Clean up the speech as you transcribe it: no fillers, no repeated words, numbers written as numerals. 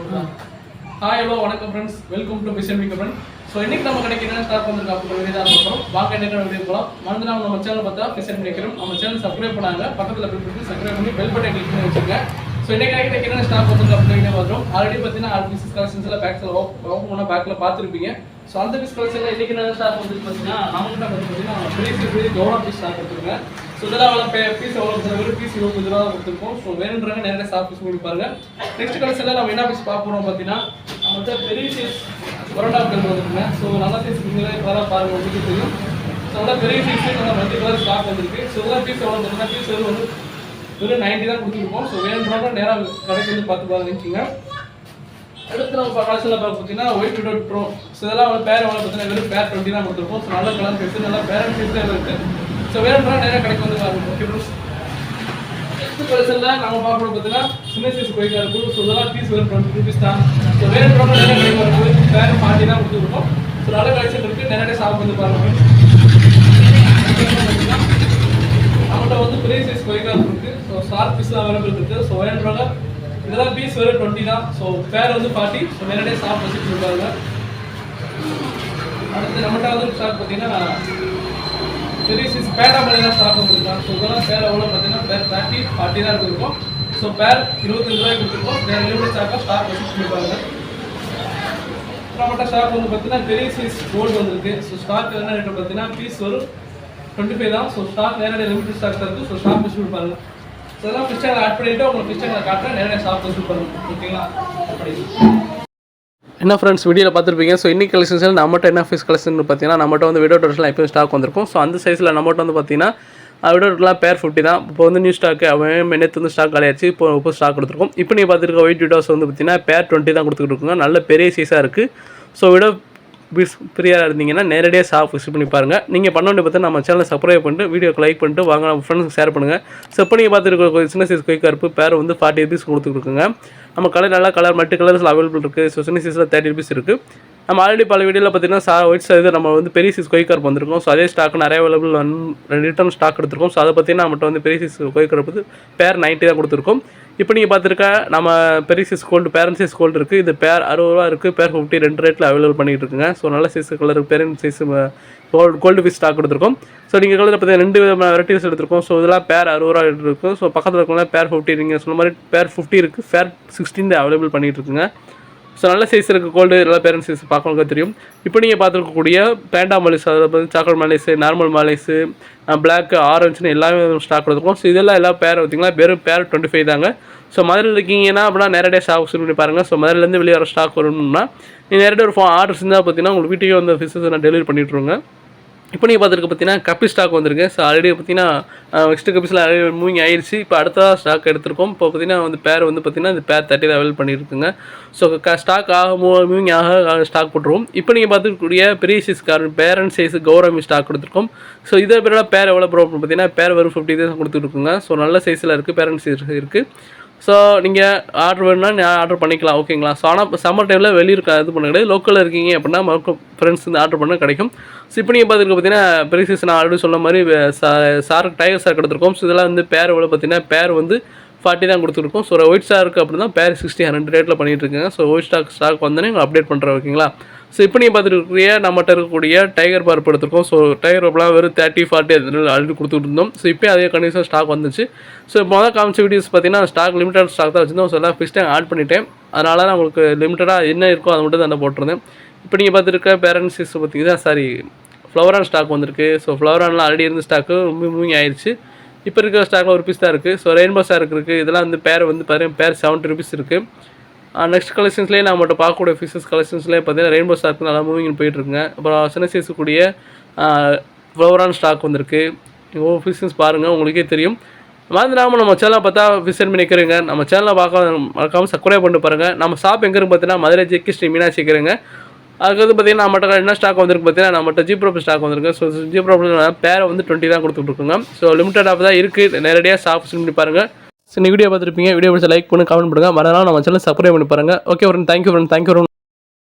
Hi hello வணக்கம் friends, welcome to mission week friend. So இன்னைக்கு நம்ம கடைக்கு என்ன ஸ்டாக் பண்ணிருக்கோம் அப்படின்ற வீடியோ தான் பார்க்குறோம். வாங்க என்ன வீடியோ போகலாம். மறந்து நம்ம சேனல் பார்த்தா மிஷன் பண்ணிக்கிறோம். நம்ம சேனல் சப்ஸ்கிரைப் பண்ணாங்க, பக்கத்தில் போய் சப்ஸ்கிரைப் பண்ணி பெல் பட்டன் கிளிக் பண்ணி வச்சுருங்க. ஸோ இன்னைக்கு கடைக்கு என்ன ஸ்டாக் பண்ணிருக்கோம் அப்படின்னு வீடியோ பார்க்குறோம். ஆல்ரெடி பார்த்தீங்கன்னா பிசினஸ் கலெக்ஷன்ஸ் எல்லாம் பேக்ஸில் ஓப்பன் பண்ணால் பேக்கில் பார்த்துருப்பீங்க. ஸோ அந்த பிஸ் கலெக்ஷனில் இன்னைக்கு என்ன ஸ்டாக் வந்து பார்த்தீங்கன்னா நம்மகிட்ட பார்த்தீங்கன்னா பெரிய கவனம் பீஸ் ஸ்டாக் கொடுத்துருங்க. ஸோ இதெல்லாம் அவ்வளோ பீஸ் எவ்வளோ பீஸ் 25 ரூபா கொடுத்துருக்கோம். ஸோ வேணுன்றாங்க நிறைய ஸ்டாக் பீஸ் பண்ணி பாருங்க. நெக்ஸ்ட் கலெக்ஷனில் நம்ம என்ன பீஸ் பார்க்க போகிறோம் பார்த்தீங்கன்னா நம்மகிட்ட பெரிய சைஸ் பரோட்டா கல் வந்துருக்குங்க. ஸோ நல்ல சைஸ் கலராக பாருங்கள், உங்களுக்கு தெரியும். ஸோ அதெல்லாம் பெரிய சைஸ் நல்லா மல்டி கலர் ஸ்டாக் வந்துருக்கு. ஸோ இதெல்லாம் பீஸ் எவ்வளோ பார்த்தீங்கன்னா பீஸ் வந்து வெறும் 90 தான் கொடுத்துருக்கோம். ஸோ வேணுன்றவங்க நேராக கடைக்கு வந்து பார்த்து பாருங்க. அடுத்து நம்ம கலெக்ஷனில் பார்த்தீங்கன்னா ஒயிட் விடோட் ப்ரோ. ஸோ இதெல்லாம் வந்து பேர் எவ்வளோ பார்த்தீங்கன்னா வெறும் பேர் 20 தான் கொடுத்துருக்கோம். ஸோ நல்ல கலர் பீஸ், நல்லா பேரண்ட் பீஸே இருக்குது. ஸோ வேணுன்றவங்க நேராக கடைக்கு வந்து பாருங்க. Okay bros. நெக்ஸ்ட் கலெக்ஷனில் நம்ம பார்க்கணும் பார்த்தீங்கன்னா சின்ன சைஸ் கொய்க்கா இருக்கும். ஸோ இதெல்லாம் பீஸ் வெறும் 20 rupees தான். ஸோ வேணுன்றவங்க நேராக கடைக்கு வரும்போது பேர் 40 தான் கொடுத்துருக்கோம். ஸோ நல்ல கலெக்ஷன் இருக்குது, நேரடியாக ஷாப் வந்து பாருங்க. நம்மகிட்ட வந்து பெரிய சைஸ் கொய்க்கா இருக்குது. ஸோ ஷார்ப் பீஸ் அவைலபிள் இருக்குது. ஸோ வேணுன்றவங்க இதெல்லாம் பீஸ் வெறும் 20 தான். ஸோ பேர் வந்து 40. ஸோ நேரடியாக ஷாப் வச்சுட்டு இருப்பாங்க. அடுத்து நம்மகிட்ட வந்து ஸ்டாக் பார்த்தீங்கன்னா பெரிய சைஸ் பேடா மலையெல்லாம் ஸ்டாக் வந்துருக்காங்க. ஸோ இதெல்லாம் பேர் எவ்வளோ பார்த்தீங்கன்னா பேர் 30, 40 தான் கொடுத்துருக்கோம். ஸோ பேர் 25 ரூபாய்க்கு கொடுத்துருக்கோம். லிமிட் ஸ்டாக்காக ஸ்டாக் வச்சுட்டு இருப்பாங்க. நம்மகிட்ட ஸ்டாக் வந்து பார்த்தீங்கன்னா பெரிய சைஸ் கோல்டு வந்துருக்கு. ஸோ ஸ்டாக் என்ன ரேட்டு பார்த்தீங்கன்னா பீஸ் வரும் 25 தான். ஸோ ஸ்டாக் நேரடியாக லிமிட் ஸ்டாக் தான் இருக்குது. ஸோ ஸ்டாக் வச்சு கொடுப்பாங்க. ஸோ இதெல்லாம் ஃபிஸ்டர் ஆட் பண்ணிவிட்டு உங்களுக்கு ஃபிஸ்டர் காட்டுறேன், நேரடியாக ஷாப் வச்சு பண்ணுங்க. ஓகேங்களா? அப்படி என்ன ஃப்ரெண்ட்ஸ், வீடியோவில் பார்த்துருப்பீங்க. ஸோ இன்னைக்கு கலெக்ஷன்ஸில் நம்மகிட்ட என்ன ஃபீஸ் கலெக்ஷன் பார்த்தீங்கன்னா நம்மகிட்ட வந்து விடோ டோர்ஸ்லாம் இப்போ ஸ்டாக் வந்திருக்கும். ஸோ அந்த சைஸில் நம்மகிட்ட வந்து பார்த்தீங்கன்னா விடோ டோர்லாம் பேர் 50 தான். இப்போ வந்து நியூ ஸ்டாக்கு அவன் நேற்று வந்து ஸ்டாக் காலியாச்சு. இப்போ ஸ்டாக் கொடுத்துருக்கோம். இப்போ நீங்கள் பார்த்துருக்க ஒயிட் விடோஸ் வந்து பார்த்தீங்கன்னா பேர் 20 தான் கொடுத்துட்டு இருக்குங்க. நல்ல பெரிய சைஸாக இருக்குது. ஸோ விடோ பீஸ் ஃப்ரீயாக இருந்தீங்கன்னா நேரடியாக ஷாப் விசிட் பண்ணி பாருங்கள். நீங்கள் பண்ண வேண்டிய பார்த்து நம்ம சேனலை சப்ஸ்கிரைப் பண்ணிட்டு வீடியோக்கு லைக் பண்ணிட்டு வாங்க நம்ம ஃப்ரெண்ட்ஸுக்கு ஷேர் பண்ணுங்கள். ஸோ இப்போ நீங்கள் பார்த்துருக்க சின்ன சைஸ் கொய்க்கா கருப்பு பேர் வந்து 40 rupees கொடுத்துருக்குங்க. நம்ம கலர் நல்லா கலர் மல்டி கலர்ஸில் அவைலபிள் இருக்குது. ஸோ சின்ன சைஸில் 30 rupees இருக்குது. நம்ம ஆல்ரெடி பல வீடியோவில் பார்த்தீங்கன்னா ஒயிட் சைஸ் நம்ம வந்து பெரிய சைஸ் கொய்க்கார்ப்பு வந்திருக்கோம். ஸோ அதே ஸ்டாக் நிறைய அவைலபிள் ரிட்டர்ன் ஸ்டாக் எடுத்துருக்கோம். ஸோ அதை பார்த்தீங்கன்னா நம்மகிட்ட வந்து பெரிய சைஸ் கொய்க்கார்ப்பு பேர் 90 தான் கொடுத்துருக்கோம். இப்போ நீங்கள் பார்த்துருக்க நம்ம பெரிய size gold parent size gold இருக்குது. இது பேர் 60 ரூபா இருக்குது. பேர் 50 2 ரேட்டில் அவைலபிள் பண்ணிகிட்டு இருக்குங்க. ஸோ நல்ல size colour parent size gold piece stock எடுத்துருக்கோம். ஸோ நீங்கள் கலர் பார்த்தீங்கன்னா 2 விதமான வெரைட்டிஸ் எடுத்துருக்கோம். ஸோ இதெல்லாம் பேர் 60 ரூபா இருக்கும். ஸோ பக்கத்தில் இருக்கவங்க பேர் 50, நீங்கள் சொன்ன மாதிரி பேர் 50 இருக்குது. பேர் 16 அவைலபிள் பண்ணிகிட்டு இருக்குங்க. ஸோ நல்ல சைஸ் இருக்குது கோல்டு. எல்லாம் பேரண்ட் சைஸ் பார்க்கணுங்க தெரியும். இப்போ நீங்கள் பார்த்துருக்கக்கூடிய பேண்டா மாலைஸ், அதில் வந்து சாக்லேட் மாலைஸு, நார்மல் மாலைஸு, பிளாக், ஆரஞ்சுன்னு எல்லாமே ஸ்டாக் எடுத்துருக்கோம். ஸோ இதெல்லாம் எல்லாம் பேர் பார்த்தீங்கன்னா வெறும் பேர் 25 தாங்க. ஸோ மதுரையில் இருக்கீங்கன்னா அப்படின்னா நேரடியாக ஸ்டாக் விசிட் பண்ணி பாருங்கள். ஸோ மதுரையிலேருந்து வெளியே வர ஸ்டாக் வரணும்னா நீங்கள் நேரடியாக ஒரு ஆர்டர் செஞ்சால் பார்த்தீங்கன்னா உங்களுக்கு வீட்டுக்கே வந்து ஃபிஷஸ் நான் டெலிவரி பண்ணிட்டுருங்க. இப்போ நீங்கள் பார்த்துருக்க பார்த்தீங்கன்னா கப்பி ஸ்டாக் வந்திருக்கு. ஸோ ஆல்ரெடி பார்த்தீங்கன்னா நெக்ஸ்ட் கப்பிஸில் ஆல்ரெடி மூவிங் ஆயிடுச்சு. இப்போ அடுத்த ஸ்டாக் எடுத்திருக்கோம். இப்போ பார்த்தீங்கன்னா வந்து பேர் வந்து பார்த்தீங்கன்னா இந்த பேர் 30 தான் அவைலபிள் பண்ணியிருக்குங்க. ஸோ ஸ்டாக் மூவிங் ஸ்டாக் போட்டுருவோம். இப்போ நீங்கள் பார்த்துக்கூடிய பெரிய size parent size gourami stock கொடுத்துருக்கோம். ஸோ இதை பேரோட பேர் எவ்வளோ ப்ராப்ளம் பார்த்தீங்கன்னா பேர் வெறும் 50 தான் கொடுத்துருக்குங்க. ஸோ நல்ல சைஸில் இருக்குது, பேரண்ட் சைஸ் இருக்குது. ஸோ நீங்கள் ஆர்டர் வேணுன்னா ஆர்டர் பண்ணிக்கலாம். ஓகேங்களா? ஸோ ஆனால் இப்போ சம்மர் டைமில் வெளியே இருக்க இது பண்ண கிடையாது. லோக்கலில் இருக்கீங்க அப்படின்னா ஃப்ரெண்ட்ஸ் வந்து ஆர்டர் பண்ண கிடைக்கும். ஸோ இப்போ நீங்கள் பார்த்துருக்க பார்த்தீங்கன்னா பெரிய சைஸ் நான் ஆல்ரெடி சொன்ன மாதிரி சார்க் டைகர் சார்க் எடுத்துருக்கோம். ஸோ இதெல்லாம் வந்து பேர் எவ்வளோ பார்த்தீங்கன்னா பேர் வந்து 40 தான் கொடுத்துருக்கோம். ஸோ ஒயிட் ஸ்டாருக்கு அப்படின்னா பேர் 60 2 ரேட்டில் பண்ணிகிட்டு இருக்குங்க. ஸோ ஒயிட் ஸ்டாக் வந்தோன்னே நீங்கள் அப்டேட் பண்ணுறேன். ஓகேங்களா? ஸோ இப்போ நீங்கள் பார்த்துருக்கக்கூடிய நம்மகிட்ட இருக்கக்கூடிய டைகர் பார்ப்பு எடுத்துருக்கோம். ஸோ டைகர் பார்ப்பெலாம் வெறும் 30, 40 அதில் ஆல்ரெடி கொடுத்துட்டு இருந்தோம். ஸோ இப்போ அதே கண்டிஷன் ஸ்டாக் வந்துச்சு. ஸோ மொதல் காமிச்ச வீடியோஸ் பார்த்தீங்கன்னா ஸ்டாக் லிமிட்டட் ஸ்டாக் தான் வச்சுருந்தோம். ஸோ எல்லாம் ஃபிஸ்ட்டாக ஆட் பண்ணிட்டேன். அதனால தான் உங்களுக்கு லிமிட்டடாக என்ன இருக்கோ அதை மட்டும் தான் போட்டிருந்தேன். இப்போ நீங்கள் பார்த்துருக்க பேரண்ட் சைஸ் பார்த்தீங்கன்னா ஃப்ளவரான் ஸ்டாக் வந்திருக்கு. ஸோ ஃப்ளவரானில் ஆல்ரெடி இருந்த ஸ்டாக்கு மூவிங் ஆயிடுச்சு. இப்போ இருக்கிற ஸ்டாக்கில் ஒரு பீஸ் தான் இருக்குது. ஸோ ரெயின்போ ஸ்டாக் இருக்குது. இதெல்லாம் வந்து பேர் வந்து பாருங்கள் பேர் 70 rupees இருக்குது. நெக்ஸ்ட் கலெக்ஷன்ஸ்லேயே நான் மட்டும் பார்க்கக்கூடிய ஃபிஷஸ் கலெக்ஷன்ஸ்லேயே பார்த்தீங்கன்னா ரெயின்போ ஸ்டாக் நல்லா மூவிங் போயிட்டுருக்குங்க. அப்புறம் சின்ன சைஸுக்கூடிய ஃப்ளவரான் ஸ்டாக் வந்திருக்கு. ஒவ்வொரு ஃபிஷஸ் பாருங்கள், உங்களுக்கே தெரியும். மறந்துடாமல் நம்ம சேனலை பார்த்தா விசிட் பண்ணி நிற்கிறேங்க. நம்ம சேனலை மறக்காமல் சப்ஸ்கிரைப் பண்ணி பாருங்கள். நம்ம ஷாப் எங்கே இருக்குது பார்த்தீங்கன்னா மதுரை ஜிகே ஸ்ரீ மீனாட்சி இருக்கிறேங்க. அதுக்கு வந்து பார்த்தீங்கன்னா நம்மகிட்ட என்ன ஸ்டாக் வந்திருக்கு பார்த்தீங்கன்னா நம்மகிட்ட ஜிப்ரோப் ஸ்டாக் வந்திருக்கு. ஸோ ஜிப்ரோப் பேரை வந்து 20 தான் கொடுத்துட்ருக்குங்க. ஸோ லிமிட்டட் ஆஃப் தான் இருக்குது. நேரடியாக ஷாப் விசிட் பண்ணி பாருங்கள். ஸோ இந்த வீடியோ பார்த்துருப்பீங்க. வீடியோ பிடிச்ச லைக் பண்ணி கமெண்ட் பண்ணுங்கள். மறந்துடாமல் நம்ம சேனல் சப்ஸ்கிரைப் பண்ணி பாருங்கள். Okay friend, thank you friend, thank you.